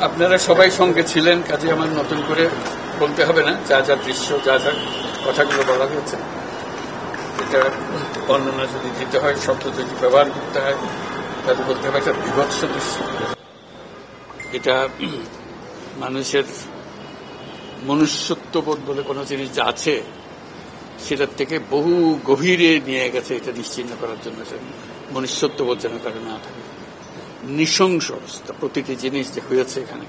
আপনারা সবাই সঙ্গে ছিলেন, কাজে আমার নতুন করে বলতে হবে না। যা যা দৃশ্য, যা যা কথাগুলো বলা হয়েছে, এটা বর্ণনা যদি দিতে হয়, শব্দ যদি ব্যবহার করতে হয়, তাহলে বলতে হবে একটা বিভৎস দৃশ্য। এটা মানুষের মনুষ্যত্ববোধ বলে কোনো জিনিস যা আছে সেটার থেকে বহু গভীরে নিয়ে গেছে। এটা নিশ্চিহ্ন করার জন্য মনুষ্যত্ববোধ যেন কারো না থাকে। নৃশংস অবস্থা, প্রতিটি জিনিস যে হয়েছে এখানে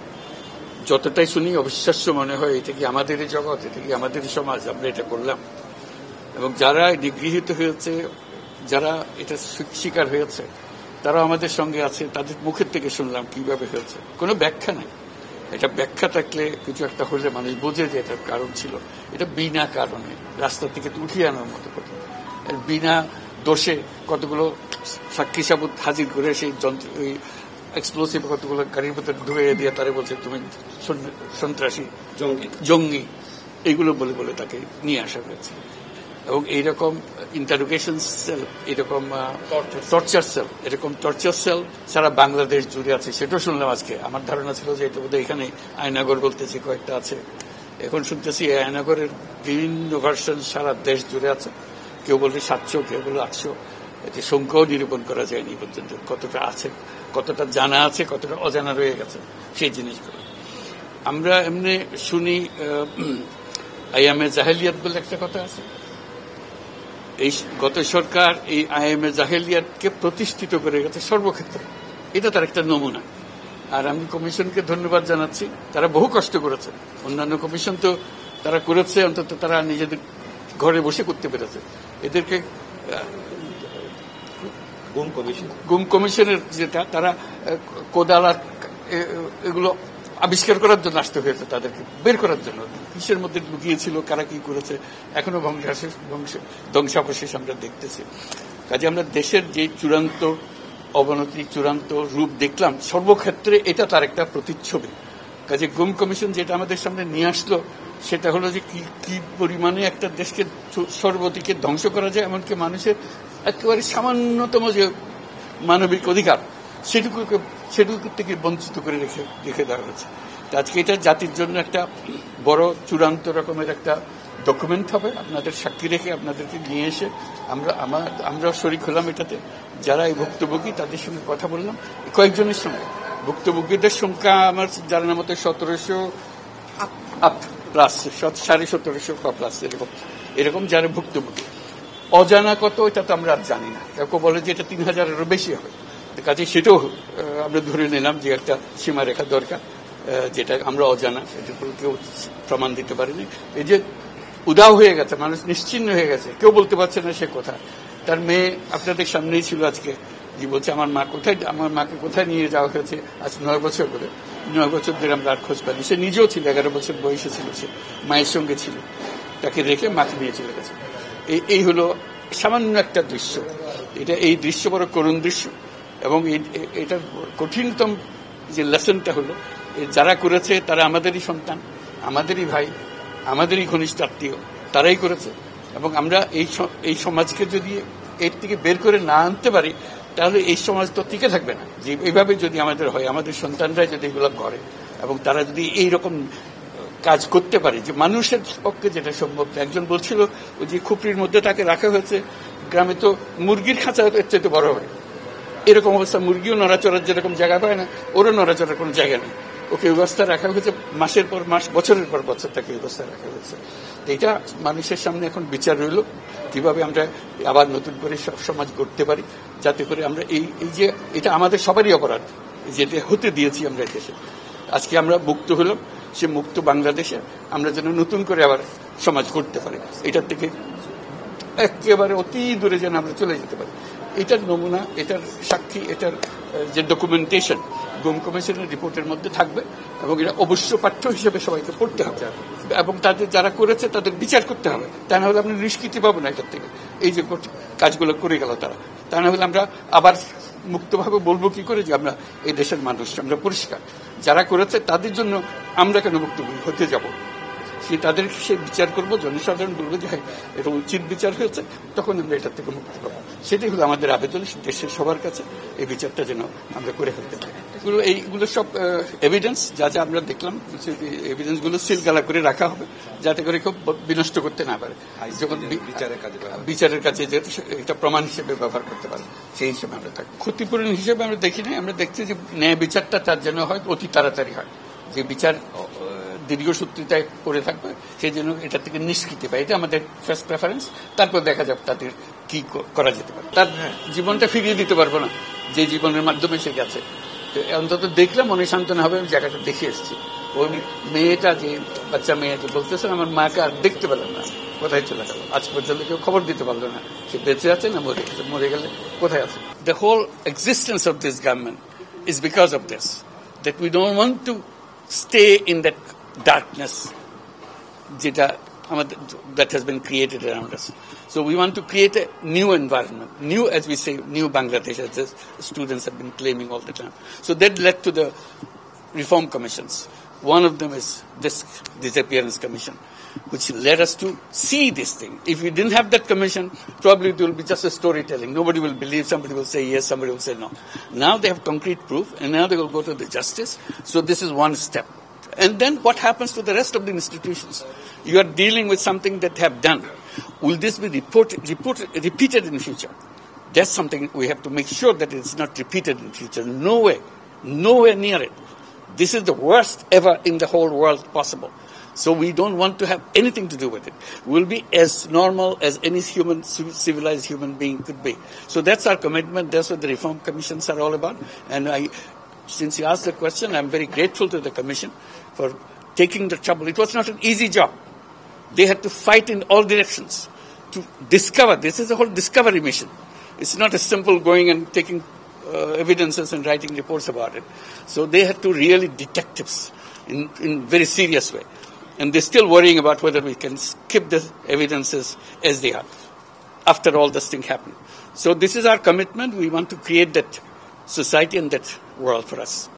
যতটাই শুনি অবিশ্বাস্য মনে হয়। এটা কি আমাদেরই জগৎ, এটা কি আমাদেরই সমাজ, আমরা এটা করলাম? এবং যারা নিগৃহীত হয়েছে, যারা এটা শিকার হয়েছে, তারা আমাদের সঙ্গে আছে। তাদের মুখের থেকে শুনলাম কিভাবে হয়েছে। কোনো ব্যাখ্যা নাই। এটা ব্যাখ্যা থাকলে কিছু একটা হলে মানুষ বোঝে যে এটার কারণ ছিল। এটা বিনা কারণে রাস্তা থেকে উঠিয়ে আনার মতো কথা। বিনা দোষে কতগুলো সাক্ষী সাবুত হাজির করে সেই যন্ত্র, ওই এক্সপ্লোসিভ কতগুলো গাড়ির ভিতরে ঢুকিয়ে দিয়ে তারা বলছে তুমি সন্ত্রাসী, জঙ্গি, এইগুলো বলে বলে তাকে নিয়ে আসা হয়েছে। এবং এইরকম ইন্টারোগেশন সেল, এরকম টর্চার সেল, এরকম টর্চার সেল সারা বাংলাদেশ জুড়ে আছে। সেটাও শুনলাম আজকে। আমার ধারণা ছিল যে এটা বোধহয় এখানে আয়নাগর বলতেছে কয়েকটা আছে, এখন শুনতেছি আয়নাগরের বিভিন্ন ভার্সন সারা দেশ জুড়ে আছে। কেউ বলে 700, কেউ বলে 800। এতে সংখ্যাও নিরূপণ করা যায়নি পর্যন্ত। কতটা আছে, কতটা জানা আছে, কতটা অজানা রয়ে গেছে সেই জিনিসগুলো। আমরা এমনি শুনি আইএমএ জাহেলিয়াত বলে একটা কথা আছে। এই গত সরকার এই আইএমএ জাহেলিয়াতকে প্রতিষ্ঠিত করে গেছে সর্বক্ষেত্রে। এটা তার একটা নমুনা। আর আমি কমিশনকে ধন্যবাদ জানাচ্ছি, তারা বহু কষ্ট করেছে। অন্যান্য কমিশন তো তারা করেছে, অন্তত তারা নিজেদের ঘরে বসে করতে পেরেছে। এদেরকে গুম কমিশনের যেটা, তারা কোদাল আর এগুলো আবিষ্কার করার জন্য আসতে হয়েছে, তাদেরকে বের করার জন্য। কিসের মধ্যে লুকিয়েছিল, কারা কি করেছে, এখনো ধ্বংসাবশেষ আমরা দেখতেছি। কাজে আমরা দেশের যে চূড়ান্ত অবনতি, চূড়ান্ত রূপ দেখলাম সর্বক্ষেত্রে, এটা তার একটা প্রতিচ্ছবি। কাজে গুম কমিশন যেটা আমাদের সামনে নিয়ে আসলো, সেটা হলো যে কি পরিমাণে একটা দেশকে সর্বদিকে ধ্বংস করা যায়, এমনকি মানুষের একেবারে সামান্যতম যে মানবিক অধিকার সেটুকু থেকে বঞ্চিত করে রেখে দেওয়া হয়েছে। আজকে এটা জাতির জন্য একটা বড় চূড়ান্ত রকমের একটা ডকুমেন্ট হবে। আপনাদের সাক্ষী রেখে আপনাদেরকে নিয়ে এসে আমরা শরিক হলাম এটাতে। যারা এই ভুক্তভোগী তাদের সঙ্গে কথা বললাম, কয়েকজনের সঙ্গে। ভুক্তভোগীদের সংখ্যা আমার জানার মতো 1700 প্লাস, 1750 প্লাস এরকম যারা ভুক্তভোগী। অজানা কত এটা তো আমরা আর জানি না। কেউ বলে যে এটা 3000-এরও বেশি হবে। কাজে সেটাও আমরা ধরে নিলাম যে একটা সীমারেখা দরকার, যেটা আমরা অজানা, এটা কেউ প্রমাণ দিতে পারেনি। এই যে উদাও হয়ে গেছে, মানুষ নিশ্চিহ্ন হয়ে গেছে, কেউ বলতে পারছে না সে কোথায়। তার মেয়ে আপনাদের সামনেই ছিল আজকে, যে বলছে আমার মাকে কোথায় নিয়ে যাওয়া হয়েছে। আজ 9 বছর করে, 9 বছর ধরে আমরা আর খোঁজ পাইনি। সে নিজেও ছিল, 11 বছর বয়সে ছিল, সে মায়ের সঙ্গে ছিল, তাকে রেখে মাকে নিয়ে চলে গেছে। এই হলো সামান্য একটা দৃশ্য। এই দৃশ্য বড় করুণ দৃশ্য। এবং এটার কঠিনতম যে লেসনটা হলো, যারা করেছে তারা আমাদেরই সন্তান, আমাদেরই ভাই, আমাদেরই ঘনিষ্ঠ আত্মীয়, তারাই করেছে। এবং আমরা এই সমাজকে যদি এর থেকে বের করে না আনতে পারি, তাহলে এই সমাজ তো টিকে থাকবে না। যে এইভাবে যদি আমাদের হয়, আমাদের সন্তানরাই যদি এগুলো করে, এবং তারা যদি এইরকম কাজ করতে পারে, যে মানুষের পক্ষে যেটা সম্ভব। একজন বলছিল ওই যে খুপড়ির মধ্যে তাকে রাখা হয়েছে, গ্রামে তো মুরগির খাঁচা এর চেয়ে বড় হয়। এরকম অবস্থা, মুরগিও নড়াচড়ার যেরকম জায়গা পায় না, ওরও নড়াচড়ার কোনো জায়গা নেই। ওকে ব্যবস্থা রাখা হয়েছে, মাসের পর মাস, বছরের পর বছর তাকে ব্যবস্থা রাখা হয়েছে। এটা মানুষের সামনে এখন বিচার রইল, কিভাবে আমরা আবার নতুন করে সব সমাজ গড়তে পারি, যাতে করে আমরা এই যে এটা আমাদের সবারই অপরাধ, যেটা হতে দিয়েছি আমরা দেশে। আজকে আমরা মুক্ত হলাম, সে মুক্ত বাংলাদেশে আমরা যেন নতুন করে আবার সমাজ গড়তে পারি, এটার থেকে একেবারে অতি দূরে যেন আমরা চলে যেতে পারি। এটার নমুনা, এটার সাক্ষী, এটার যে ডকুমেন্টেশন গুম কমিশনের রিপোর্টের মধ্যে থাকবে এবং এটা অবশ্য পাঠ্য হিসেবে সবাইকে পড়তে হবে এবং তাদের যারা করেছে তাদের বিচার করতে হবে। তা না হলে আপনি নিষ্কৃতি পাবো না এটার থেকে, এই যে কাজগুলো করে গেল তারা। তা না হলে আমরা আবার মুক্তভাবে বলবো কি করে যে আমরা এই দেশের মানুষ, আমরা পরিষ্কার। যারা করেছে তাদের জন্য আমরা কেন মুক্ত হতে যাব? তাদেরকে সে বিচার করবো, জনসাধারণ বলবো যে হ্যাঁ এটা উচিত বিচার হয়েছে, তখন আমরা এটার থেকে মুক্তি পাবো। সেটাই হলো আমাদের আবেদন দেশের সবার কাছে, এই বিচারটা যেন আমরা করে ফেলতে পারি। এইগুলো সব এভিডেন্স যা যা আমরা দেখলাম, এভিডেন্সগুলো সিলগালা করে রাখা হবে যাতে করে কেউ বিনষ্ট করতে না পারে, যখন বিচারের কাছে যেহেতু এটা প্রমাণ হিসেবে ব্যবহার করতে পারে সেই হিসেবে আমরা থাকি। ক্ষতিপূরণ হিসেবে আমরা দেখি না, আমরা দেখছি যে ন্যায় বিচারটা তার জন্য হয় অতি তাড়াতাড়ি হয়, যে বিচার দীর্ঘসূত্রিতায় করে থাকবে সেই জন্য এটা থেকে নিষ্কৃতি পায়, এটা আমাদের ফার্স্ট প্রেফারেন্স। তারপর দেখা যাবে তাদের কি করা যেতে পারে। তার জীবনটা ফিরিয়ে দিতে পারবো না যে জীবনের মাধ্যমে সে গেছে, অন্তত দেখলে মনে সান্ত্বনা হবে। আমি জায়গাটা দেখে এসেছি। ওই মেয়েটা, যে বাচ্চা মেয়েকে বলতেছে আমার মাকে আর দেখতে পেলাম না, কোথায় চলে গেল, আজ পর্যন্ত কেউ খবর দিতে পারলো না সে বেঁচে আছে না মরে গেছে, মরে গেলে কোথায় আছে। The whole existence of this government is because of this, that we don't want to stay in that darkness that has been created around us. So we want to create a new environment, new, as we say, new Bangladesh, as the students have been claiming all the time. So that led to the reform commissions. One of them is this disappearance commission, which led us to see this thing. If we didn't have that commission, probably it will be just a storytelling. Nobody will believe, somebody will say yes, somebody will say no. Now they have concrete proof, and now they will go to the justice. So this is one step. And then what happens to the rest of the institutions? You are dealing with something that they have done. Will this be repeated in future? That's something we have to make sure that it's not repeated in future. No way. Nowhere near it. This is the worst ever in the whole world possible. So we don't want to have anything to do with it. We'll be as normal as any civilized human being could be. So that's our commitment. That's what the reform commissions are all about. And since you asked the question, I'm very grateful to the commission for taking the trouble. It was not an easy job. They had to fight in all directions to discover. This is a whole discovery mission. It's not as simple going and taking evidences and writing reports about it. So they had to really detectives in very serious way. And they're still worrying about whether we can keep the evidences as they are after all this thing happened. So this is our commitment. We want to create that society and that world for us.